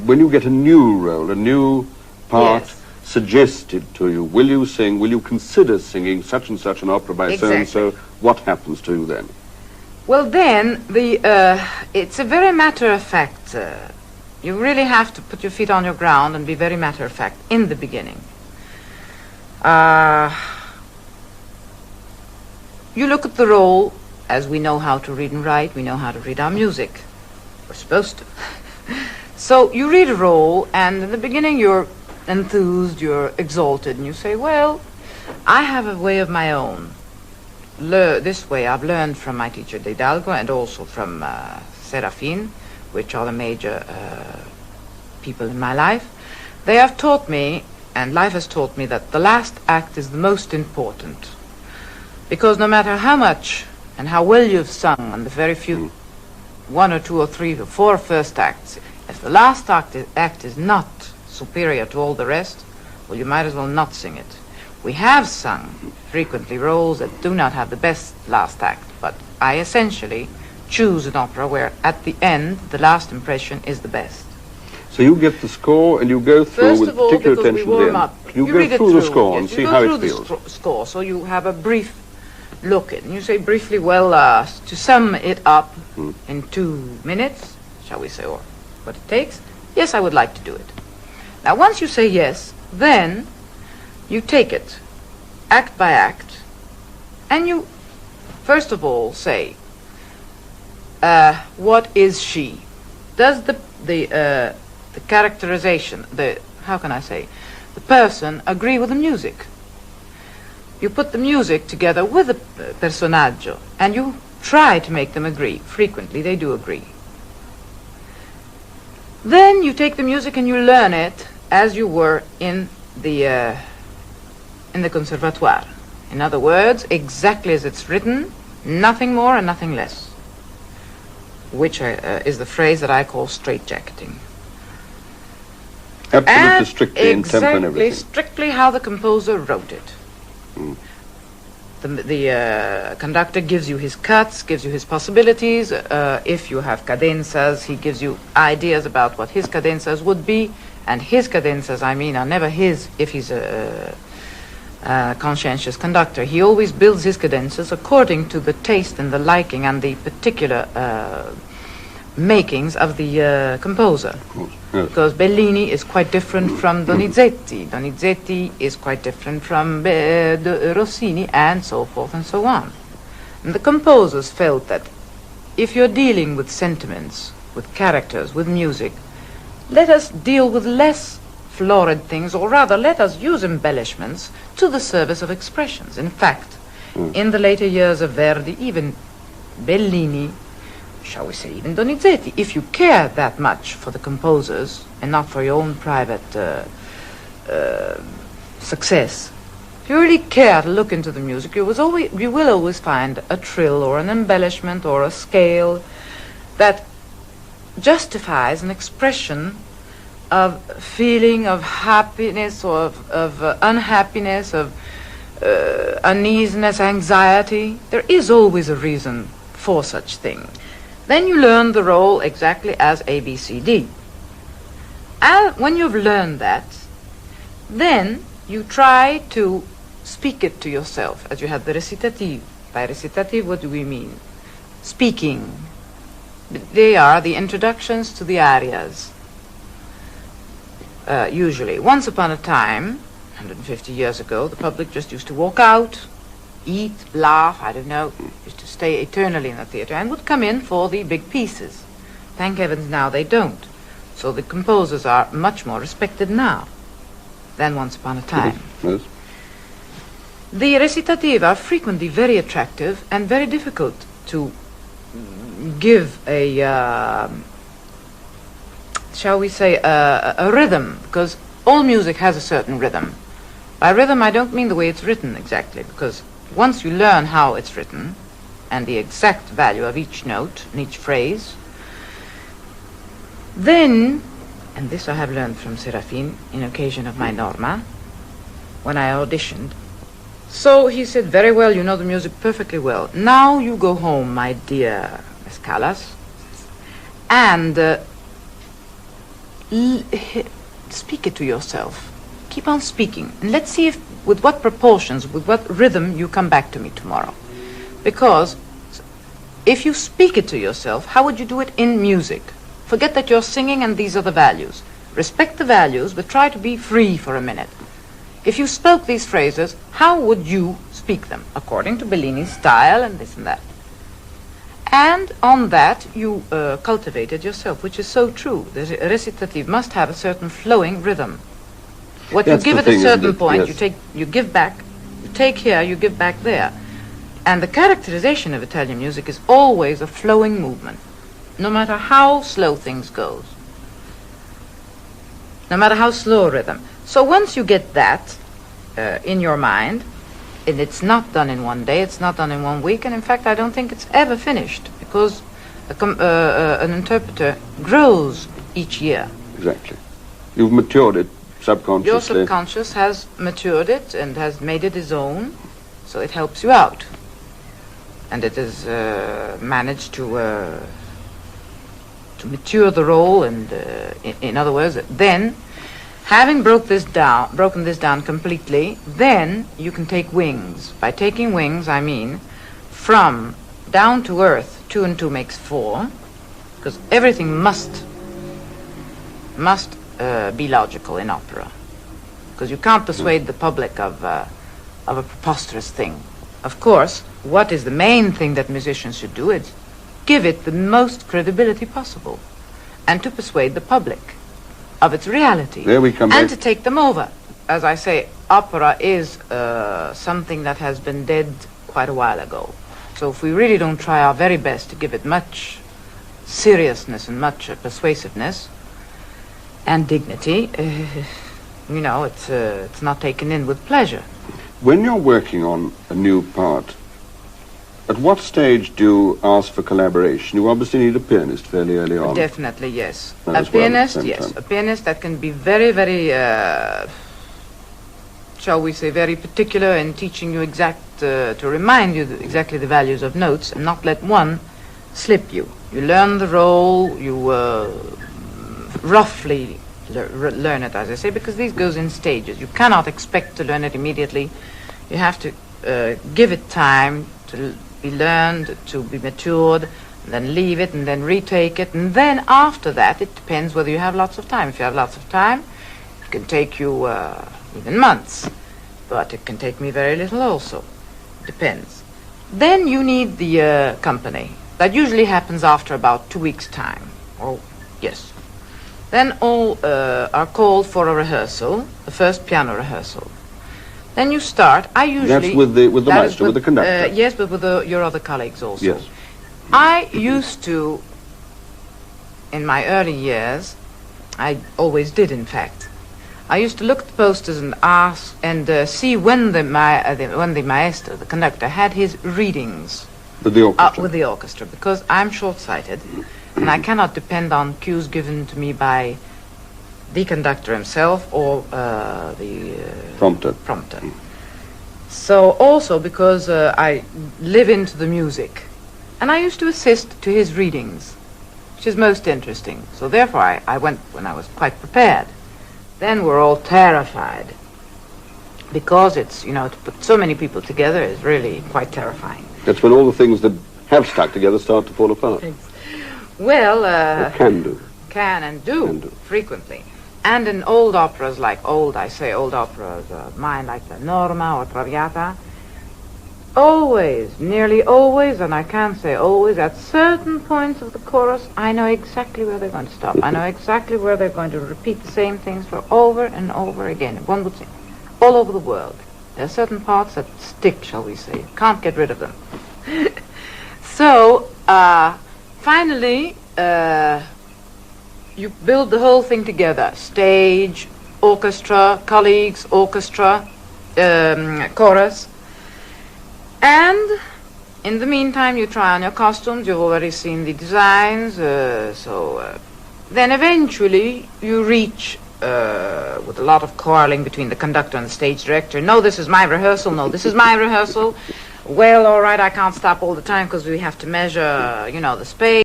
when you get a new role, a new part Yes. suggested to you, will you consider singing such and such an opera by Exactly. so-and-so? What happens to you then? Well, then, it's a very matter-of-fact. You really have to put your feet on your ground and be very matter-of-fact in the beginning. You look at the role, as we know how to read and write, we know how to read our music. We're supposed to. So you read a role, and in the beginning you're enthused, you're exalted, and you say, well, I have a way of my own. This way I've learned from my teacher Hidalgo and also from Serafin, which are the major people in my life. They have taught me, and life has taught me, that the last act is the most important. Because no matter how much and how well you've sung on the very few, one or two or three or four first acts, if the last act is not superior to all the rest, well, you might as well not sing it. We have sung frequently roles that do not have the best last act, but I essentially choose an opera where at the end the last impression is the best. So you get the score and you go through First with of all, particular because we attention warm then. up. You read go it through the score and yes, see you how go it through feels. the score, so you have a brief look at it. And you say briefly, well, to sum it up in 2 minutes, shall we say, or what it takes, yes, I would like to do it. Now, once you say yes, then you take it act by act, and you, first of all, say, what is she? Does the characterization, how can I say, the person agree with the music? You put the music together with the personaggio, and you try to make them agree. Frequently, they do agree. Then you take the music and you learn it as you were in the conservatoire. In other words, exactly as it's written, nothing more and nothing less, which is the phrase that I call straitjacketing. Absolutely And strictly in tempo and everything. Exactly, strictly how the composer wrote it. The conductor gives you his cuts, gives you his possibilities. If you have cadenzas, he gives you ideas about what his cadenzas would be. And his cadenzas, I mean, are never his if he's a conscientious conductor. He always builds his cadenzas according to the taste and the liking and the particular makings of the composer. Of course, yes. Because Bellini is quite different from Donizetti. Donizetti is quite different from Rossini, and so forth and so on. And the composers felt that if you're dealing with sentiments, with characters, with music, let us deal with less florid things, or rather let us use embellishments to the service of expressions. In fact, in the later years of Verdi, even Bellini, shall we say even Donizetti, if you care that much for the composers and not for your own private success, if you really care to look into the music, you will always find a trill or an embellishment or a scale that justifies an expression of feeling of happiness or of unhappiness, of uneasiness, anxiety. There is always a reason for such things. Then you learn the role exactly as A, B, C, D. And when you've learned that, then you try to speak it to yourself, as you have the recitative. By recitative, what do we mean? Speaking. They are the introductions to the arias. Usually. Once upon a time, 150 years ago, the public just used to walk out, eat, laugh, I don't know, used to stay eternally in the theater and would come in for the big pieces. Thank heavens now they don't. So the composers are much more respected now than once upon a time. Yes. The recitative are frequently very attractive and very difficult to give a, shall we say, a rhythm, because all music has a certain rhythm. By rhythm I don't mean the way it's written exactly, because once you learn how it's written and the exact value of each note and each phrase, then, and this I have learned from Serafin in occasion of my Norma, when I auditioned. So he said, very well, you know the music perfectly well. Now you go home, my dear Miss Callas, and speak it to yourself. Keep on speaking. And let's see if, with what proportions, with what rhythm you come back to me tomorrow. Because if you speak it to yourself, how would you do it in music? Forget that you're singing and these are the values. Respect the values, but try to be free for a minute. If you spoke these phrases, how would you speak them? According to Bellini's style and this and that. And on that, you cultivated yourself, which is so true. The recitative must have a certain flowing rhythm. What you give at a certain point, you give back, you take here, you give back there. And the characterization of Italian music is always a flowing movement, no matter how slow things goes, no matter how slow a rhythm. So once you get that in your mind, and it's not done in one day, it's not done in 1 week, and in fact I don't think it's ever finished, because an interpreter grows each year. Exactly. You've matured it subconsciously. Your subconscious has matured it and has made it his own, so it helps you out. And it has managed to mature the role, and in other words, then, having broken this down completely, then you can take wings. By taking wings, I mean from down to earth, 2 and 2 makes 4, because everything must be logical in opera, because you can't persuade the public of a preposterous thing. Of course, what is the main thing that musicians should do is give it the most credibility possible, and to persuade the public of its reality, there we come and back. To take them over. As I say, opera is something that has been dead quite a while ago. So if we really don't try our very best to give it much seriousness and much persuasiveness and dignity, it's not taken in with pleasure. When you're working on a new part, at what stage do you ask for collaboration? You obviously need a pianist fairly early on. Definitely, yes. As A pianist, well, yes. time. A pianist that can be very, very, shall we say, very particular in teaching you to remind you exactly the values of notes and not let one slip you. You learn the role, you roughly learn it, as I say, because this goes in stages. You cannot expect to learn it immediately. You have to give it time to be learned, to be matured, then leave it and then retake it. And then after that, it depends whether you have lots of time. If you have lots of time, it can take you even months. But it can take me very little also. Depends. Then you need the company. That usually happens after about 2 weeks' time. Oh, yes. Then all are called for a rehearsal, the first piano rehearsal. Then you start. I usually... That's with the maestro, with the conductor. Yes, but with your other colleagues also. Yes. I used to, in my early years, I always did, in fact. I used to look at the posters and ask and see when the maestro, the conductor, had his readings. With the orchestra. With the orchestra, because I'm short-sighted, and I cannot depend on cues given to me by the conductor himself or the prompter. So also because I live into the music, and I used to assist to his readings, which is most interesting. So therefore I went when I was quite prepared. Then we're all terrified, because it's, to put so many people together is really quite terrifying. That's when all the things that have stuck together start to fall apart. Well, or can do. Can and do frequently. And in old operas, old operas, mine like the Norma or Traviata, always, nearly always, and I can't say always, at certain points of the chorus, I know exactly where they're going to stop. I know exactly where they're going to repeat the same things for over and over again. One would say, all over the world. There are certain parts that stick, shall we say. You can't get rid of them. So, finally, you build the whole thing together. Stage, orchestra, colleagues, orchestra, chorus. And in the meantime, you try on your costumes. You've already seen the designs. Then eventually you reach, with a lot of quarreling between the conductor and the stage director, no, this is my rehearsal, no, this is my rehearsal. Well, all right, I can't stop all the time because we have to measure, the space.